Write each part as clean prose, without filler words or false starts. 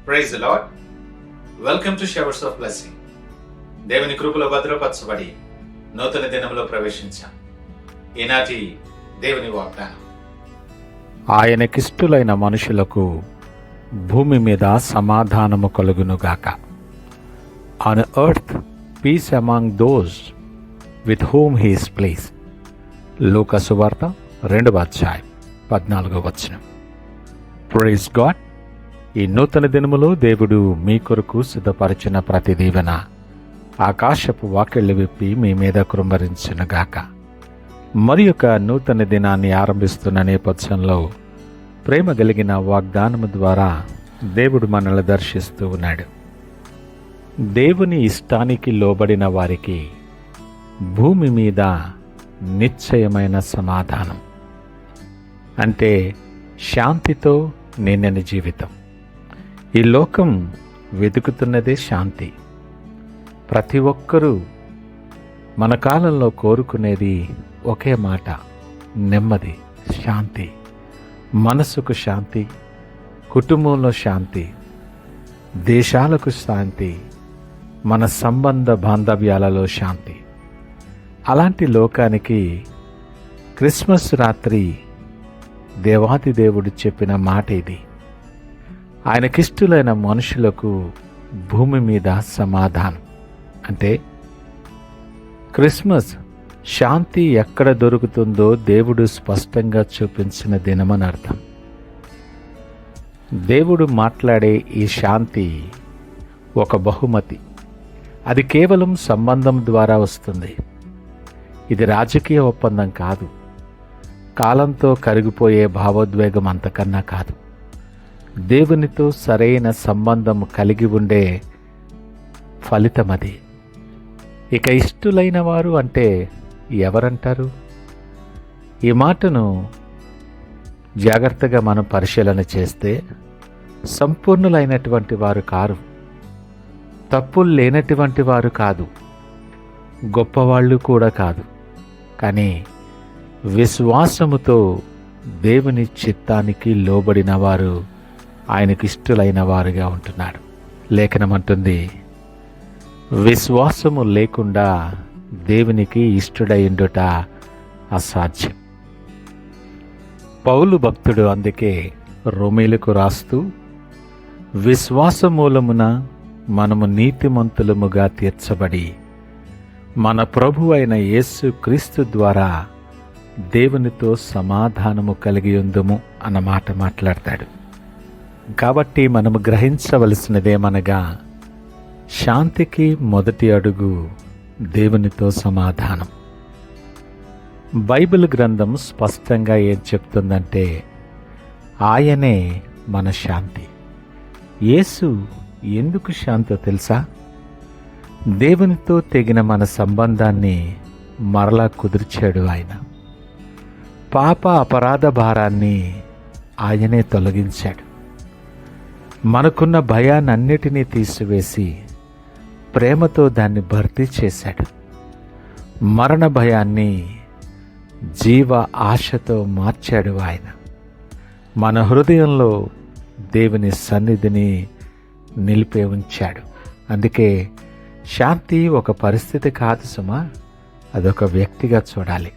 Praise the lord. Welcome to showers of blessing. దేవుని కృపలో భద్రపరచబడి నూతన దినంలో ప్రవేశించాం. ఈనాటి దేవుని వాగ్దానం, ఆయనకిష్టులైన మనుషులకు భూమి మీద సమాధానము కలుగునుగాక. On earth peace among those with whom he is pleased. లూకా సువార్త 2:14. Praise God. ఈ నూతన దినములో దేవుడు మీ కొరకు సిద్ధపరిచిన ప్రతి దీవెన ఆకాశపు వాకిళ్లు విప్పి మీ మీద కృంభరించునుగాక. మరి ఒక నూతన దినాన్ని ఆరంభిస్తున్న నేపథ్యంలో ప్రేమ కలిగిన వాగ్దానము ద్వారా దేవుడు మనల్ని దర్శిస్తూ ఉన్నాడు. దేవుని ఇష్టానికి లోబడిన వారికి భూమి మీద నిశ్చయమైన సమాధానం, అంటే శాంతితో నిండిన జీవితం. ఈ లోకం వెతుకుతున్నదే శాంతి. ప్రతి ఒక్కరూ మన కాలంలో కోరుకునేది ఒకే మాట: నెమ్మది, శాంతి. మనసుకు శాంతి, కుటుంబంలో శాంతి, దేశాలకు శాంతి, మన సంబంధ బాంధవ్యాలలో శాంతి. అలాంటి లోకానికి క్రిస్మస్ రాత్రి దేవాది దేవుడు చెప్పిన మాట ఇది: ఆయనకిష్టులైన మనుషులకు భూమి మీద సమాధానం. అంటే క్రిస్మస్ శాంతి ఎక్కడ దొరుకుతుందో దేవుడు స్పష్టంగా చూపించిన దినమని అర్థం. దేవుడు మాట్లాడే ఈ శాంతి ఒక బహుమతి. అది కేవలం సంబంధం ద్వారా వస్తుంది. ఇది రాజకీయ ఒప్పందం కాదు. కాలంతో కరిగిపోయే భావోద్వేగం అంతకన్నా కాదు. దేవునితో సరైన సంబంధం కలిగి ఉండే ఫలితం అది. ఇక ఇష్టులైన వారు అంటే ఎవరంటారు? ఈ మాటను జాగ్రత్తగా మనం పరిశీలన చేస్తే సంపూర్ణులైనటువంటి వారు కారు, తప్పులు లేనటువంటి వారు కాదు, గొప్పవాళ్ళు కూడా కాదు, కానీ విశ్వాసముతో దేవుని చిత్తానికి లోబడిన వారు ఆయనకిష్టులైన వారుగా ఉంటున్నాడు. లేఖనం అంటుంది, విశ్వాసము లేకుండా దేవునికి ఇష్టుడైండుట అసాధ్యం. పౌలు భక్తుడు అందుకే రోమీలకు రాస్తూ, విశ్వాస మూలమున మనము నీతిమంతులముగా తీర్చబడి మన ప్రభు అయిన యేసు క్రీస్తు ద్వారా దేవునితో సమాధానము కలిగి ఉందుము అన్న మాట మాట్లాడతాడు. కాబట్టి మనము గ్రహించవలసినదేమనగా, శాంతికి మొదటి అడుగు దేవునితో సమాధానం. బైబిల్ గ్రంథం స్పష్టంగా ఏం చెప్తుందంటే, ఆయనే మన శాంతి. యేసు ఎందుకు శాంతో తెలుసా? దేవునితో తెగిన మన సంబంధాన్ని మరలా కుదిర్చాడు ఆయన. పాప అపరాధ భారాన్ని ఆయనే తొలగించాడు. మనకున్న భయాన్నన్నిటినీ తీసివేసి ప్రేమతో దాన్ని భర్తీ చేశాడు. మరణ భయాన్ని జీవ ఆశతో మార్చాడు ఆయన. మన హృదయంలో దేవుని సన్నిధిని నిలిపే ఉంచాడు. అందుకే శాంతి ఒక పరిస్థితి కాదు సుమా, అదొక వ్యక్తిగా చూడాలి.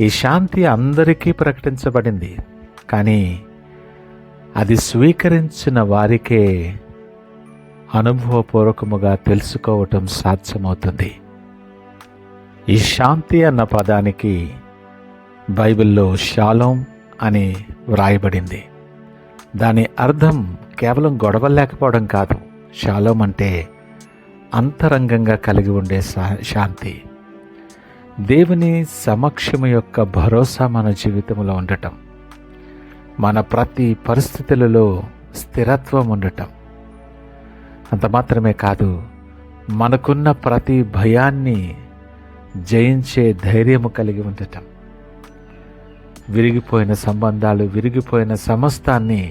ఈ శాంతి అందరికీ ప్రకటించబడింది, కానీ అది స్వీకరించిన వారికే అనుభవపూర్వకముగా తెలుసుకోవటం సాధ్యమవుతుంది. ఈ శాంతి అన్న పదానికి బైబిల్లో షాలోం అని వ్రాయబడింది. దాని అర్థం కేవలం గొడవలు లేకపోవడం కాదు. షాలోం అంటే అంతరంగంగా కలిగి ఉండే శాంతి. దేవుని సమక్షము యొక్క భరోసా మన జీవితంలో ఉండటం, మన ప్రతి పరిస్థితులలో స్థిరత్వం ఉండటం. అంత మాత్రమే కాదు, మనకున్న ప్రతి భయాన్ని జయించే ధైర్యము కలిగి ఉండటం. విరిగిపోయిన సంబంధాలు, విరిగిపోయిన సమస్తాన్ని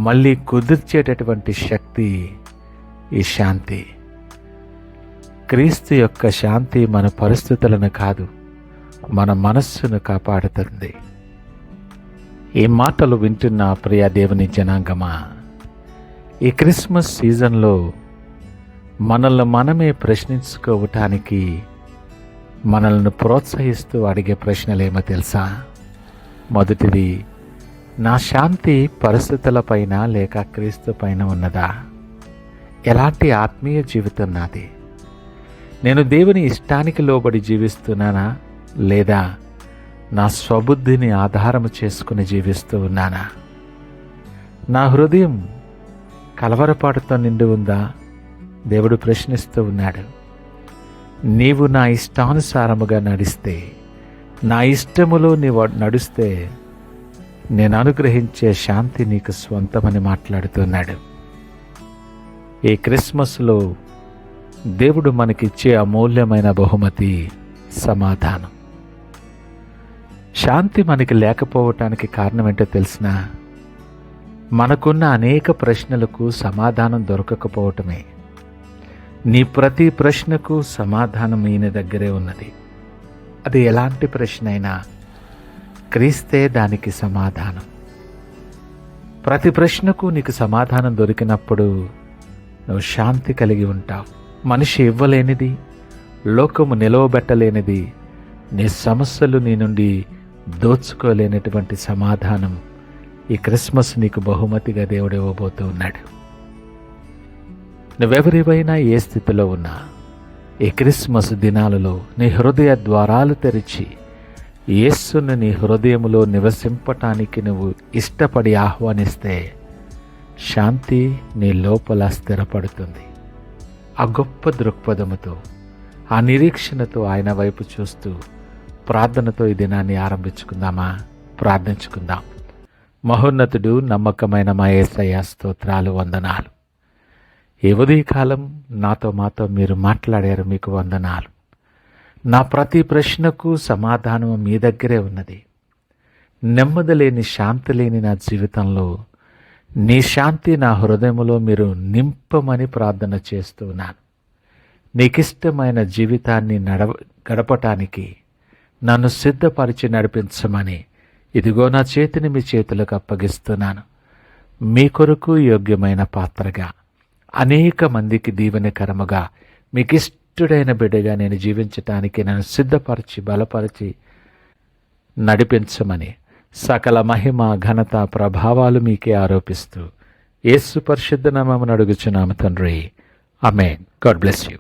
మళ్ళీ కుదిర్చేటటువంటి శక్తి ఈ శాంతి. క్రీస్తు యొక్క శాంతి మన పరిస్థితులను కాదు, మన మనస్సును కాపాడుతుంది. ఈ మాటలు వింటున్న ప్రియ దేవుని జనాంగమా, ఈ క్రిస్మస్ సీజన్లో మనల్ని మనమే ప్రశ్నించుకోవటానికి మనల్ని ప్రోత్సహిస్తూ అడిగే ప్రశ్నలేమో తెలుసా? మొదటిది, నా శాంతి పరిస్థితులపైన లేక క్రీస్తు పైన ఉన్నదా? ఎలాంటి ఆత్మీయ జీవితం నాది? నేను దేవుని ఇష్టానికి లోబడి జీవిస్తున్నానా లేదా నా స్వబుద్ధిని ఆధారము చేసుకుని జీవిస్తూ ఉన్నానా? నా హృదయం కలవరపాటుతో నిండి ఉందా? దేవుడు ప్రశ్నిస్తూ ఉన్నాడు. నీవు నా ఇష్టానుసారముగా నడిస్తే, నా ఇష్టములో నీవు నడిస్తే నేను అనుగ్రహించే శాంతి నీకు స్వంతమని మాట్లాడుతున్నాడు. ఈ క్రిస్మస్లో దేవుడు మనకిచ్చే అమూల్యమైన బహుమతి సమాధానం. శాంతి మనకి లేకపోవటానికి కారణం ఏంటో తెలిసినా, మనకున్న అనేక ప్రశ్నలకు సమాధానం దొరకకపోవటమే. నీ ప్రతి ప్రశ్నకు సమాధానం ఈయన దగ్గరే ఉన్నది. అది ఎలాంటి ప్రశ్న అయినా క్రీస్తే దానికి సమాధానం. ప్రతి ప్రశ్నకు నీకు సమాధానం దొరికినప్పుడు నువ్వు శాంతి కలిగి ఉంటావు. మనిషి ఇవ్వలేనిది, లోకము నిలవబెట్టలేనిది, నీ సమస్యలు నీ నుండి దోచుకోలేనటువంటి సమాధానం ఈ క్రిస్మస్ నీకు బహుమతిగా దేవుడు ఇవ్వబోతూ ఉన్నాడు. నువ్వెవరివైనా ఏ స్థితిలో ఉన్నా ఈ క్రిస్మస్ దినాలలో నీ హృదయ ద్వారాలు తెరిచి యేసును నీ హృదయములో నివసింపటానికి నువ్వు ఇష్టపడి ఆహ్వానిస్తే శాంతి నీ లోపల స్థిరపడుతుంది. ఆ గొప్ప దృక్పథముతో, ఆ నిరీక్షణతో ఆయన వైపు చూస్తూ ప్రార్థనతో ఈ దినాన్ని ఆరంభించుకుందామా? ప్రార్థించుకుందాం. మహోన్నతుడు, నమ్మకమైన మా యేసయ్య, స్తోత్రాలు, వందనాలు. ఈ ఉదయకాలం మాతో మీరు మాట్లాడారు, మీకు వందనాలు. నా ప్రతి ప్రశ్నకు సమాధానం మీ దగ్గరే ఉన్నది. నెమ్మది లేని, శాంతి లేని నా జీవితంలో నీ శాంతి నా హృదయంలో మీరు నింపమని ప్రార్థన చేస్తున్నాను. నీకిష్టమైన జీవితాన్ని గడపటానికి నన్ను సిద్ధపరిచి నడిపించమని ఇదిగో నా చేతిని మీ చేతులకు అప్పగిస్తున్నాను. మీ కొరకు యోగ్యమైన పాత్రగా, అనేక మందికి దీవెనకరముగా, మీకు ఇష్టడైన బిడ్డగా నేను జీవించటానికి నన్ను సిద్ధపరిచి బలపరిచి నడిపించమని సకల మహిమ, ఘనత, ప్రభావాలు మీకే ఆరోపిస్తూ యేసు పరిశుద్ధ నామమున అడుగుచున్నాము తండ్రి. ఆమేన్. God bless you.